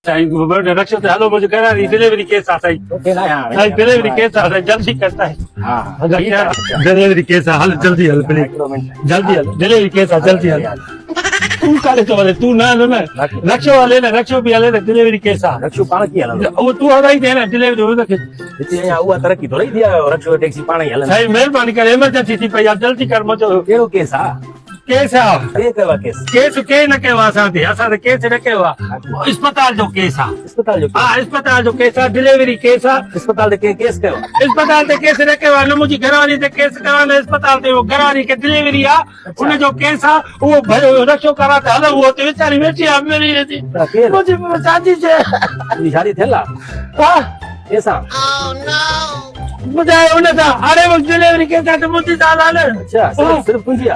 रक्षो हलो मुझे करा delivery case आता है डिलीवरी केस आता है जल्दी करता है डिलीवरी केस हल जल्दी हल जल्दी हल डिलीवरी केस जल्दी हल तू काले तो वाले तू ना ना रक्षो वाले ना रक्षो भी हले डिलीवरी केस रक्षो पाण की हलन वो तू हला ही देना डिलीवरी हो रखे इते અહીંયા આવા તરકી તો રહી દિયા રક્ષો ટેક્સી પાણ હलन सही मेहरबानी कर इमरजेंसी थी पे जल्दी कर मजो કેવો કેસ આ केस કે કેવા કેસ केस के न केवा साथी असा केस न केवा अस्पताल जो केस अस्पताल जो हां अस्पताल जो केस डिलीवरी केस अस्पताल के केस केवा अस्पताल ते केस न केवा न मुझी घरवाली ते केस केवा न अस्पताल ते वो घरवाली के डिलीवरी आ उन जो केस आ वो रक्षो करा था हलो वो ते बेचारी बेटी आ मेरी थी मुझे शादी से ઈ શાદી થેલા हां કેસા मुझे उन्हें था अरे वो डिलीवरी केस आ तो मुझे साल आले अच्छा सिर्फ कुंजिया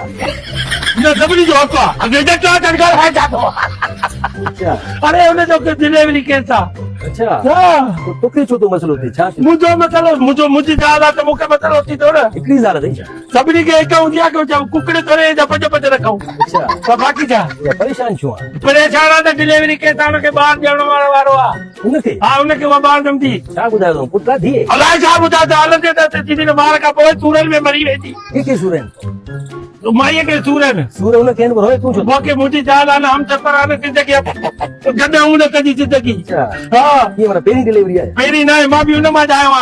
न सबनी जो आपका अगे जट कर है जातो अच्छा अरे उन्हें जो डिलीवरी केस आ अच्छा हां तो के छो तो मसलो थी छा मुझो मतलब मुझी ज्यादा तो मुके मतलब होती तो ना इकड़ी ज़ार दई छा सबनी के अकाउंट दिया को जब कुकड़े तोरे जब पज रखाऊं अच्छा तो बाकी जा परेशान छो परेशान आ तो डिलीवरी के ताण के बाहर जाने वारो आ उनके हां उनके वो बाहर जम थी छा बुधायो तो पुत्रा थी अलाए छा बुधा तो हालत देता सीधी ने बाहर का पोए सूरज में मरी वेठी के सूरन तो माये के सूरज सूरन उन केन होय तू छो बाकी मुझी जाला ना हम चक्कर आने जिंदगी गड्ढा उन कदी जिंदगी अच्छा हां ये मारा पहली डिलीवरी है मेरी ना मां भी उन में जायो हां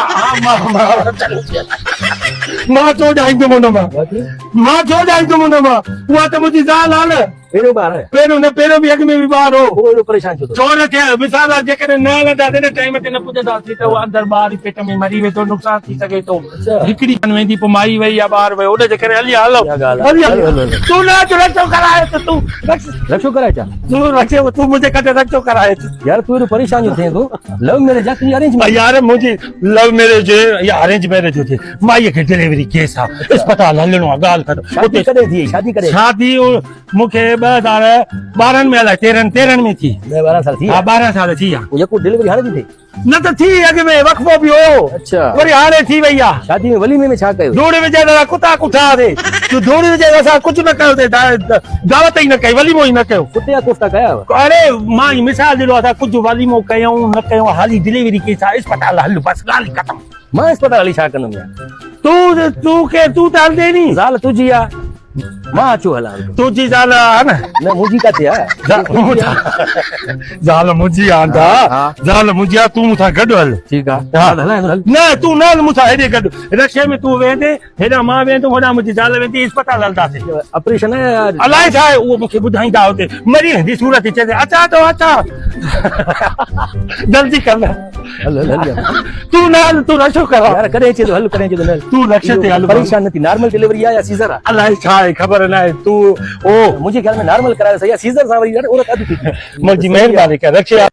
मां तो जाई तो मन में बाकी मां जो जाई तो मन में वो तो मुझी जाल हाल पेरो बार है पेरो ने पेरो भी अग में भी बाहर हो वो परेशान छो तो चोर थे मिसाल जेकर न लदा दे टाइम ते न पुजदा थी तो अंदर बाहर पेट में मरी वे तो नुकसान थी सके तो हिकड़ी कन वेंदी पो माई वई या बाहर वे ओडे जेकर हली हलो तू ना जो रक्षो कराए तो तू रक्षो कराए चा तू रक्षो तू मुझे कटे रक्षो कराए यार तू परेशान जो थे तो लव मैरिज जाके अरेंज यार मुझे लव मैरिज या अरेंज मैरिज थे माई के डिलीवरी केस आ अस्पताल हलनो गाल कर शादी करे थी शादी करे शादी मुखे 2012 में हला 13 में थी 12 साल थी हां 12 साल थी वो ये को डिलीवरी हारे थी न तो थी अगे में वक्फो भी हो अच्छा वरी हारे थी भैया शादी में वली में छा कयो धूड़ विजय दादा कुत्ता कुठा थे तू धूड़ विजय असा कुछ न कयो थे दावत ही न कई वली मो ही न कयो कुत्ते कोफ्ता कया अरे मां मिसाल दिलो था कुछ वली मो कयो न कयो हाली डिलीवरी के सा अस्पताल हल बस गाल खत्म मां अस्पताल हली छा कनो मैं तू ताल देनी जाल तुझी आ मां अचो हला तू जी जाल है ना न मुजी का थे जाल मुजी आंदा जाल मुजिया तू मुथा गड हल ठीक है न तू न मुथा हेडे गड रक्षे में तू वेंदे हेडा मां वेंदो होडा मुजी जाल वेंदी अस्पताल हलदा थे ऑपरेशन है अलाए छा वो मुखे बुधाईंदा होते मरी हंदी सूरत चए अचा तो अचा जल्दी कर तू न तू रक्षो कर यार करे छे तो हल करे छे तो तू रक्षे ते हल परेशान नहीं नॉर्मल डिलीवरी या सीजर अलाए छा खबर ना तू ओ मुझे ख्याल में नॉर्मल कराया सही सीजर सा वरी यार औरत आदि मुझी मेहरबानी कर रक्षे